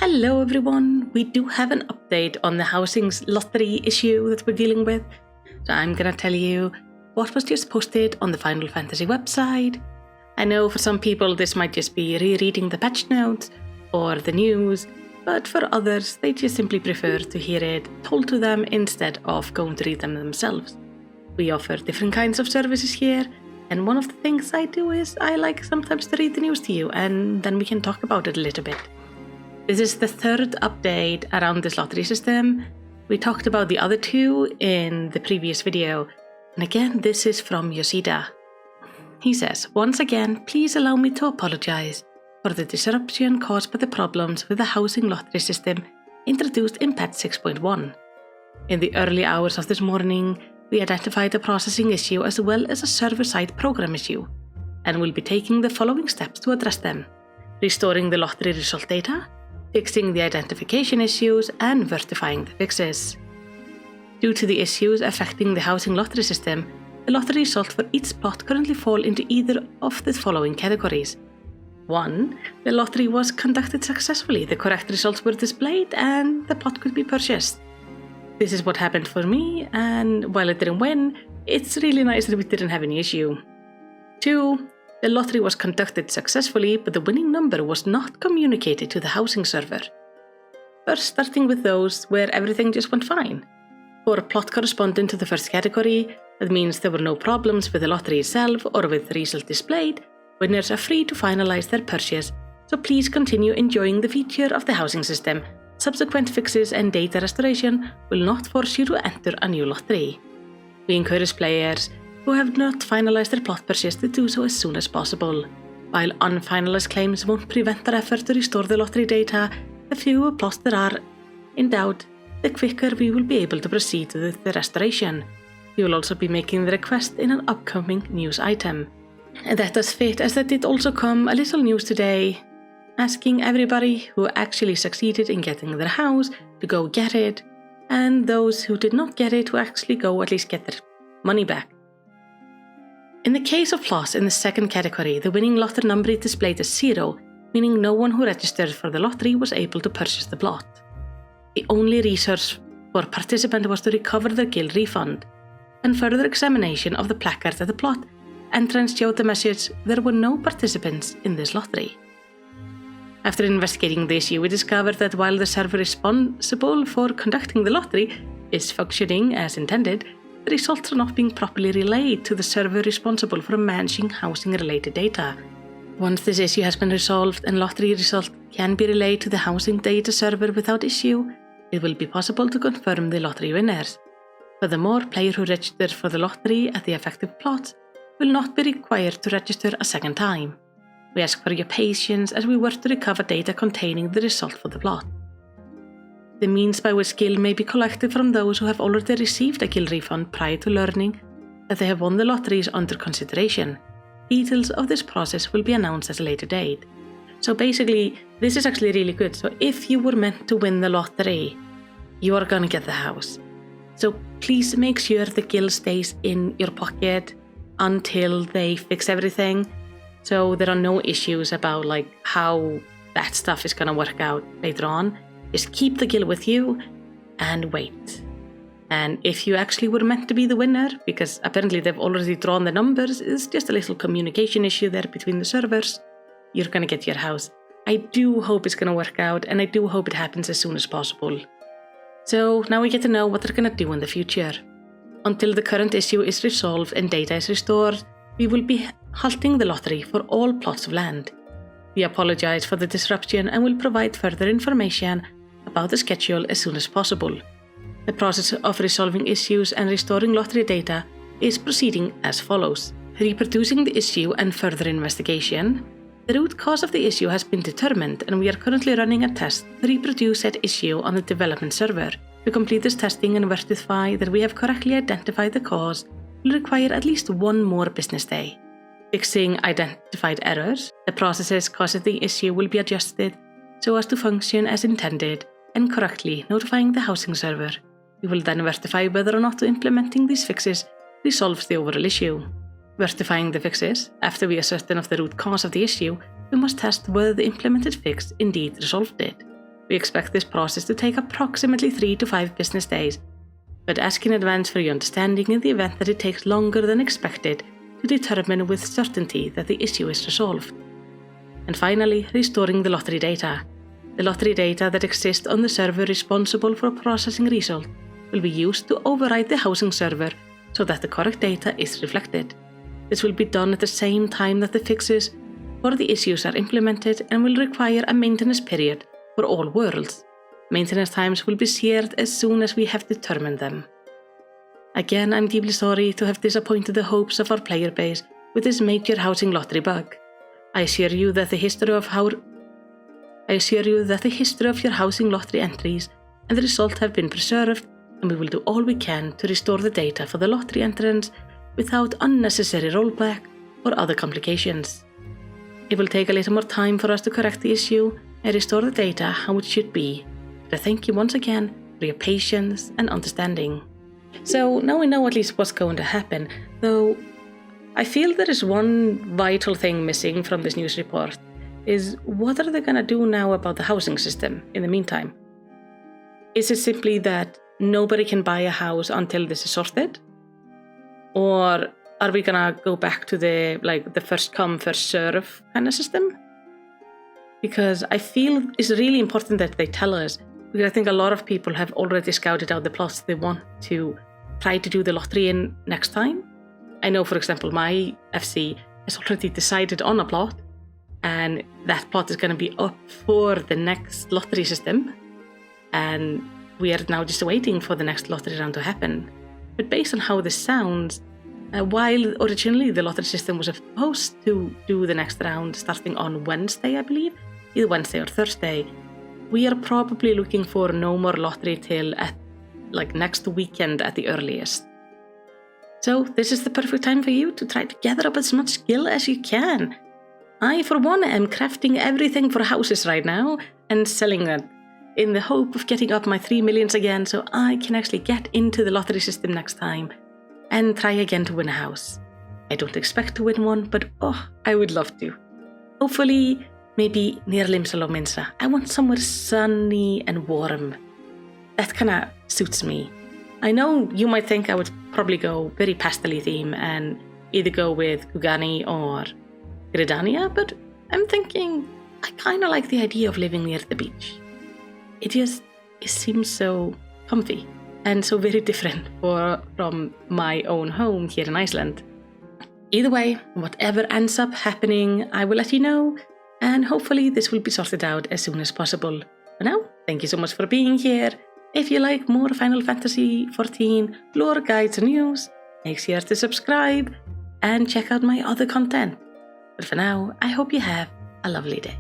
Hello everyone, we do have an update on the housing's lottery issue that we're dealing with. So I'm gonna tell you what was just posted on the Final Fantasy website. I know for some people this might just be rereading the patch notes or the news, but for others they just simply prefer to hear it told to them instead of going to read them themselves. We offer different kinds of services here, and one of the things I do is I like sometimes to read the news to you and then we can talk about it a little bit. This is the third update around this lottery system. We talked about the other two in the previous video, and again this is from Yoshida. He says, once again, please allow me to apologize for the disruption caused by the problems with the housing lottery system introduced in patch 6.1. In the early hours of this morning, we identified a processing issue as well as a server-side program issue, and will be taking the following steps to address them: restoring the lottery result data, fixing the identification issues, and verifying the fixes. Due to the issues affecting the housing lottery system, the lottery results for each plot currently fall into either of the following categories. 1. The lottery was conducted successfully, the correct results were displayed, and the plot could be purchased. This is what happened for me, and while it didn't win, it's really nice that we didn't have any issue. 2. The lottery was conducted successfully, but the winning number was not communicated to the housing server. First, starting with those where everything just went fine. For a plot corresponding to the first category, that means there were no problems with the lottery itself or with the result displayed, winners are free to finalize their purchase, so please continue enjoying the feature of the housing system. Subsequent fixes and data restoration will not force you to enter a new lottery. We encourage players who have not finalized their plot purchase to do so as soon as possible. While unfinalized claims won't prevent our effort to restore the lottery data, the fewer plots there are in doubt, the quicker we will be able to proceed with the restoration. We will also be making the request in an upcoming news item. And that does fit, as there did also come a little news today, asking everybody who actually succeeded in getting their house to go get it, and those who did not get it to actually go at least get their money back. In the case of plots in the second category, the winning lottery number is displayed as 0, meaning no one who registered for the lottery was able to purchase the plot. The only resource for participant was to recover their guild refund, and further examination of the placard at the plot entrance showed the message there were no participants in this lottery. After investigating the issue, we discovered that while the server responsible for conducting the lottery is functioning as intended, the results are not being properly relayed to the server responsible for managing housing-related data. Once this issue has been resolved and lottery results can be relayed to the housing data server without issue, it will be possible to confirm the lottery winners. Furthermore, players who register for the lottery at the affected plots will not be required to register a second time. We ask for your patience as we work to recover data containing the result for the plot. The means by which guild may be collected from those who have already received a guild refund prior to learning that they have won the lottery is under consideration. Details of this process will be announced at a later date. So basically, this is actually really good. So if you were meant to win the lottery, you are gonna get the house. So please make sure the guild stays in your pocket until they fix everything. So there are no issues about like how that stuff is gonna work out later on. Just keep the guild with you and wait. And if you actually were meant to be the winner, because apparently they've already drawn the numbers, it's just a little communication issue there between the servers, you're gonna get your house. I do hope it's gonna work out, and I do hope it happens as soon as possible. So now we get to know what they're gonna do in the future. Until the current issue is resolved and data is restored, we will be halting the lottery for all plots of land. We apologize for the disruption and will provide further information about the schedule as soon as possible. The process of resolving issues and restoring lottery data is proceeding as follows. Reproducing the issue and further investigation. The root cause of the issue has been determined, and we are currently running a test to reproduce that issue on the development server. To complete this testing and verify that we have correctly identified the cause will require at least one more business day. Fixing identified errors. The processes causing the issue will be adjusted so as to function as intended and correctly notifying the housing server. We will then verify whether or not implementing these fixes resolves the overall issue. Verifying the fixes. After we are certain of the root cause of the issue, we must test whether the implemented fix indeed resolved it. We expect this process to take approximately 3 to 5 business days, but ask in advance for your understanding in the event that it takes longer than expected to determine with certainty that the issue is resolved. And finally, restoring the lottery data. The lottery data that exists on the server responsible for processing results will be used to override the housing server so that the correct data is reflected. This will be done at the same time that the fixes for the issues are implemented and will require a maintenance period for all worlds. Maintenance times will be shared as soon as we have determined them. Again, I'm deeply sorry to have disappointed the hopes of our player base with this major housing lottery bug. I assure you that the history of your housing lottery entries and the results have been preserved, and we will do all we can to restore the data for the lottery entrants without unnecessary rollback or other complications. It will take a little more time for us to correct the issue and restore the data how it should be, but I thank you once again for your patience and understanding. So now we know at least what's going to happen, though I feel there is one vital thing missing from this news report, is what are they going to do now about the housing system in the meantime? Is it simply that nobody can buy a house until this is sorted? Or are we going to go back to the first come, first serve kind of system? Because I feel it's really important that they tell us, because I think a lot of people have already scouted out the plots they want to try to do the lottery in next time. I know, for example, my FC has already decided on a plot, and that plot is going to be up for the next lottery system, and we are now just waiting for the next lottery round to happen. But based on how this sounds, while originally the lottery system was supposed to do the next round starting on Wednesday, I believe, either Wednesday or Thursday, we are probably looking for no more lottery till next weekend at the earliest. So this is the perfect time for you to try to gather up as much skill as you can. I, for one, am crafting everything for houses right now and selling them in the hope of getting up my 3 millions again so I can actually get into the lottery system next time and try again to win a house. I don't expect to win one, but I would love to. Hopefully, maybe near Limsalomminsa. I want somewhere sunny and warm. That kind of suits me. I know you might think I would probably go very pastel-y theme and either go with Kugani or Gridania, but I'm thinking I kind of like the idea of living near the beach. It seems so comfy and so very different from my own home here in Iceland. Either way, whatever ends up happening, I will let you know, and hopefully this will be sorted out as soon as possible. For now, thank you so much for being here. If you like more Final Fantasy XIV lore guides and news, make sure to subscribe and check out my other content. But for now, I hope you have a lovely day.